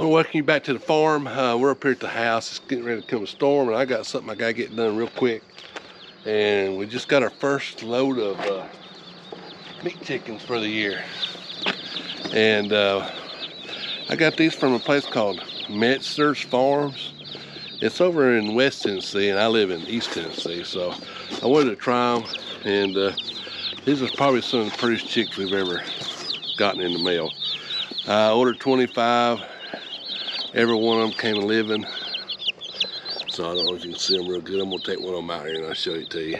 I want to welcome you back to the farm. We're up here at the house. It's getting ready to come a storm, and I got something I gotta get done real quick. And we just got our first load of meat chickens for the year. And I got these from a place called Metzger's Farms. It's over in West Tennessee, and I live in East Tennessee, so I wanted to try them. And these are probably some of the prettiest chicks we've ever gotten in the mail. I ordered 25. Every one of them came living. So I don't know if you can see them real good. I'm gonna take one of them out here and I'll show it to you.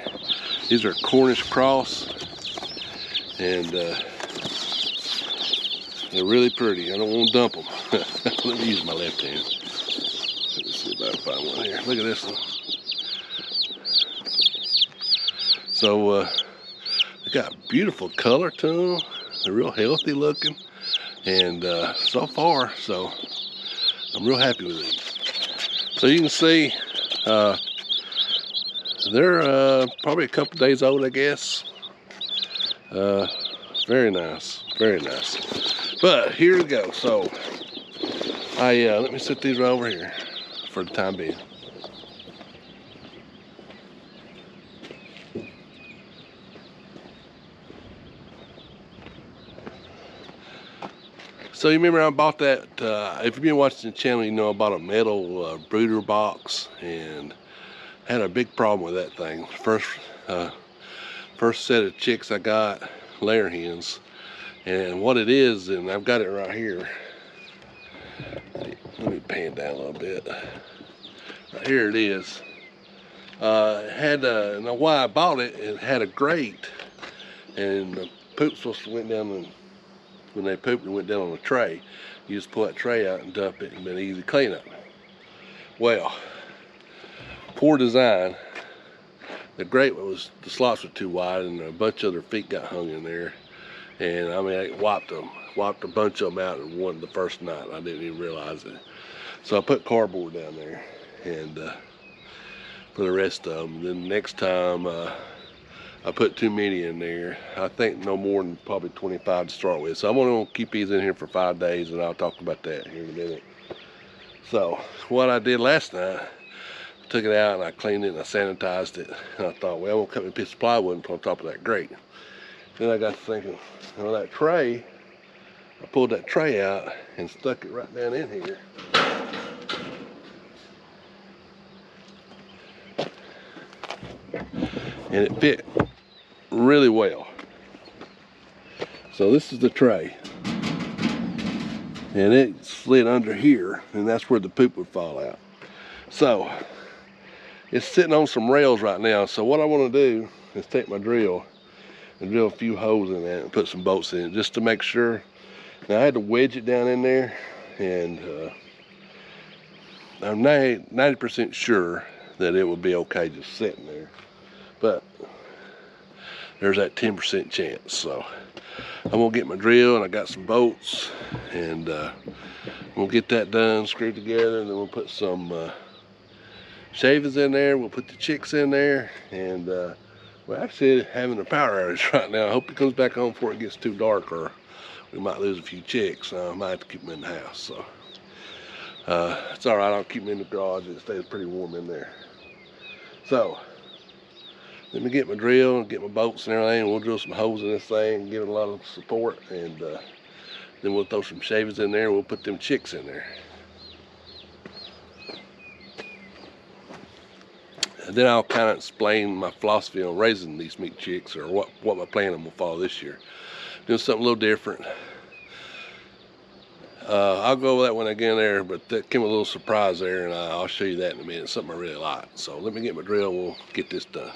These are Cornish Cross, and they're really pretty. I don't want to dump them. Let me use my left hand. Let me see if I can find one here. Look at this one. So they got beautiful color to them. They're real healthy looking, and so far, so I'm real happy with these. So you can see they're probably a couple days old, I guess. Very nice, very nice. But here we go. So let me set these right over here for the time being. So you remember I bought that, if you've been watching the channel, you know I bought a metal brooder box and had a big problem with that thing. First set of chicks I got, layer hens. And what it is, and I've got it right here. Let me pan down a little bit. Right here it is. It had, now why I bought it, it had a grate, and the poop supposed to went down and when they pooped, it went down on a tray. You just pull that tray out and dump it, and been easy cleanup. Well, poor design. The grate was, the slots were too wide, and a bunch of their feet got hung in there. And I mean, I wiped a bunch of them out in the first night. I didn't even realize it. So I put cardboard down there, and for the rest of them. Then next time, I put too many in there. I think no more than probably 25 to start with. So I'm gonna keep these in here for 5 days, and I'll talk about that here in a minute. So what I did last night, I took it out and I cleaned it and I sanitized it. And I thought, well, I'm gonna cut me a piece of plywood and put on top of that grate. Then I got to thinking, well, that tray, I pulled that tray out and stuck it right down in here. And it fit really well. So this is the tray, and it slid under here, and that's where the poop would fall out. So it's sitting on some rails right now. So what I want to do is take my drill and drill a few holes in that and put some bolts in it just to make sure. Now I had to wedge it down in there, and I'm 90% sure that it would be okay just sitting there. But there's that 10% chance. So I'm gonna get my drill, and I got some bolts, and we'll get that done, screwed together, and then we'll put some shavings in there. We'll put the chicks in there, and we're actually having a power outage right now. I hope it comes back on before it gets too dark, or we might lose a few chicks. I might have to keep them in the house. So it's all right. I'll keep them in the garage. It stays pretty warm in there. So let me get my drill and get my bolts and everything. We'll drill some holes in this thing, give it a lot of support, and then we'll throw some shavings in there, and we'll put them chicks in there. And then I'll kind of explain my philosophy on raising these meat chicks, or what my plan will follow this year. Doing something a little different. I'll go over that when I get in there, but that came a little surprise there, and I'll show you that in a minute. Something I really like. So let me get my drill, and we'll get this done.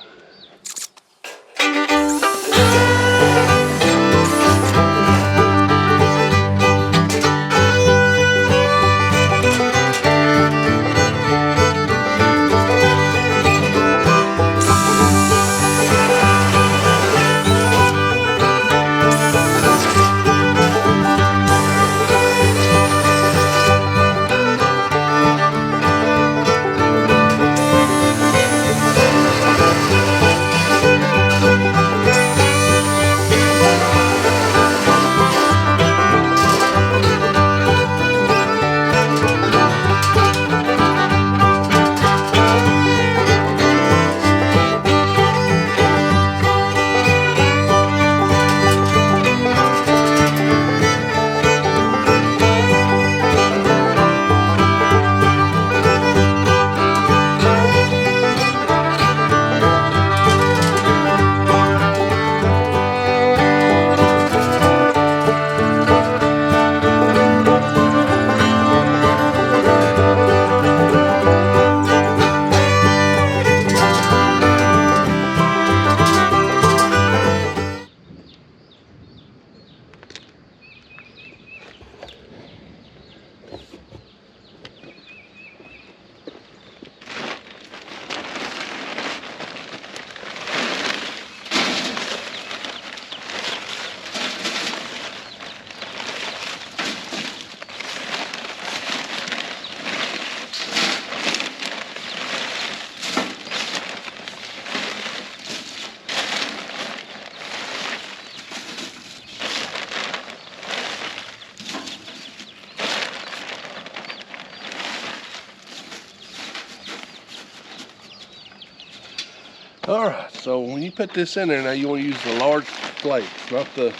All right, so when you put this in there, now you want to use the large flakes, not the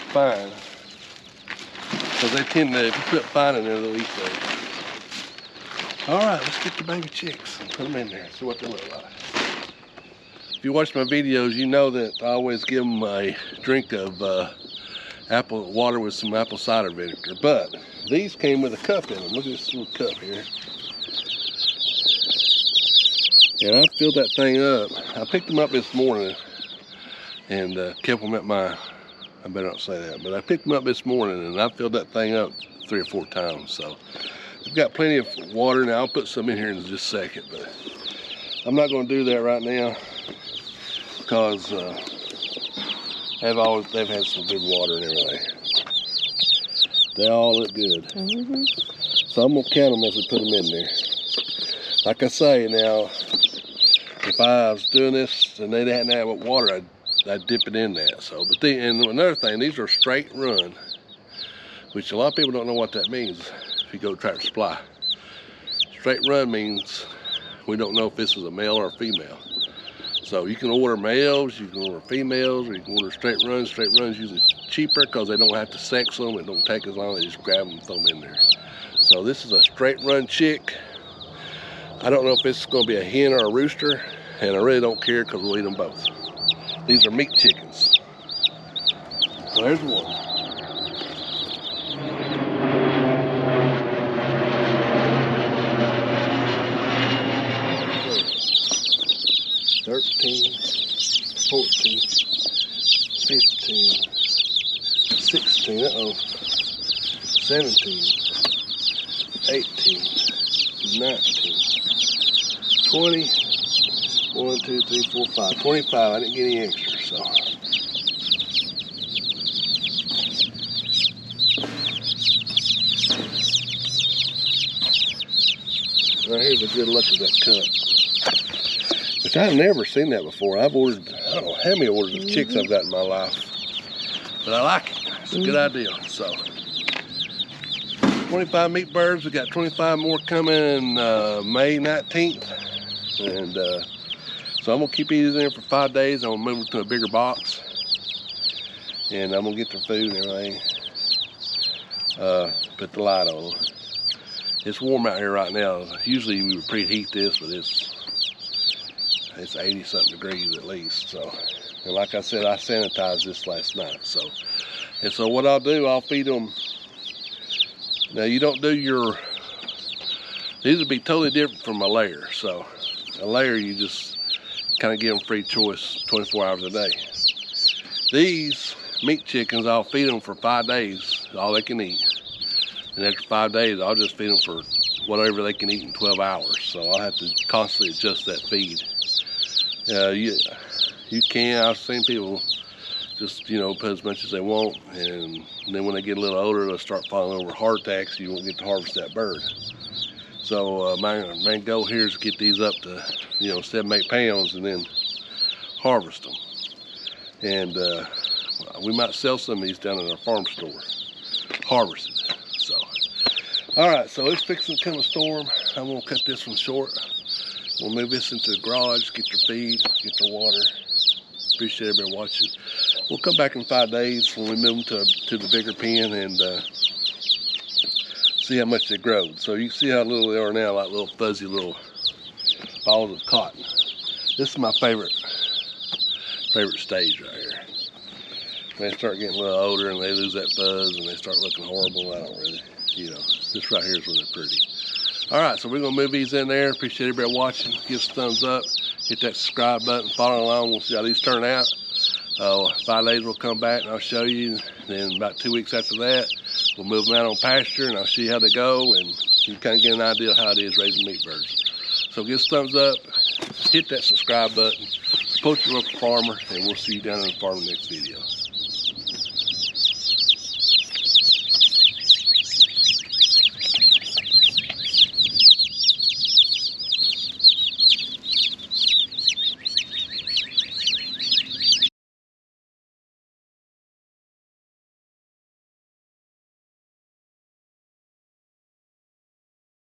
fine. Because they tend to, if you put fine in there, they'll eat those. All right, let's get the baby chicks and put them in there, see what they look like. If you watch my videos, you know that I always give them a drink of apple water with some apple cider vinegar. But these came with a cup in them. Look at this little cup here. And I filled that thing up. I picked them up this morning and kept them at my, I better not say that, but I picked them up this morning and I filled that thing up 3 or 4 times. So I've got plenty of water now. I'll put some in here in just a second, but I'm not going to do that right now because they've had some good water and everything. They all look good. So I'm going to count them as we put them in there. Like I say now, if I was doing this and they hadn't had water, I'd dip it in that. So, but and another thing, these are straight run, which a lot of people don't know what that means if you go Tractor Supply. Straight run means we don't know if this is a male or a female. So you can order males, you can order females, or you can order straight runs. Straight runs usually cheaper because they don't have to sex them. It don't take as long. They just grab them and throw them in there. So this is a straight run chick. I don't know if this is going to be a hen or a rooster, and I really don't care because we'll eat them both. These are meat chickens. So there's one. $13, $14, $15, $16, $17, $18, $19, $20, 1, 2, 3, 4, 5, 25. I didn't get any extra, so. Now here's a good look at that cup. Which I've never seen that before. I've ordered, I don't know how many orders of chicks I've got in my life. But I like it. It's a good idea. So 25 meat birds. We got 25 more coming May 19th. And so I'm gonna keep these in there for 5 days. I'm gonna move them to a bigger box. And I'm gonna get their food and everything. Put the light on. It's warm out here right now. Usually we would preheat this, but it's 80 something degrees at least. So, and like I said, I sanitized this last night. So what I'll do, I'll feed them. Now you don't do these would be totally different from a layer. So a layer, you just kind of give them free choice 24 hours a day. These meat chickens, I'll feed them for 5 days, all they can eat. And after 5 days, I'll just feed them for whatever they can eat in 12 hours. So I'll have to constantly adjust that feed. You can, I've seen people just, put as much as they want, and then when they get a little older, they'll start falling over heart attacks. You won't get to harvest that bird. So my main goal here is to get these up to, 7, 8 pounds and then harvest them. And we might sell some of these down in our farm store, harvested. So, all right, so it's fixing to come a storm. I'm gonna cut this one short. We'll move this into the garage, get their feed, get their water. Appreciate everybody watching. We'll come back in 5 days when we move them to the bigger pen and see how much they grow. So you can see how little they are now, like little fuzzy little balls of cotton. This is my favorite stage right here. When they start getting a little older and they lose that fuzz and they start looking horrible, I don't really, this right here is when they're pretty. All right, so we're gonna move these in there. Appreciate everybody watching. Give us a thumbs up. Hit that subscribe button. Follow along. We'll see how these turn out. 5 days we'll come back and I'll show you. Then about 2 weeks after that, we'll move them out on pasture and I'll show you how they go, and you kind of get an idea of how it is raising meat birds. So give us a thumbs up. Hit that subscribe button. Support your local farmer, and we'll see you down in the farm in the next video.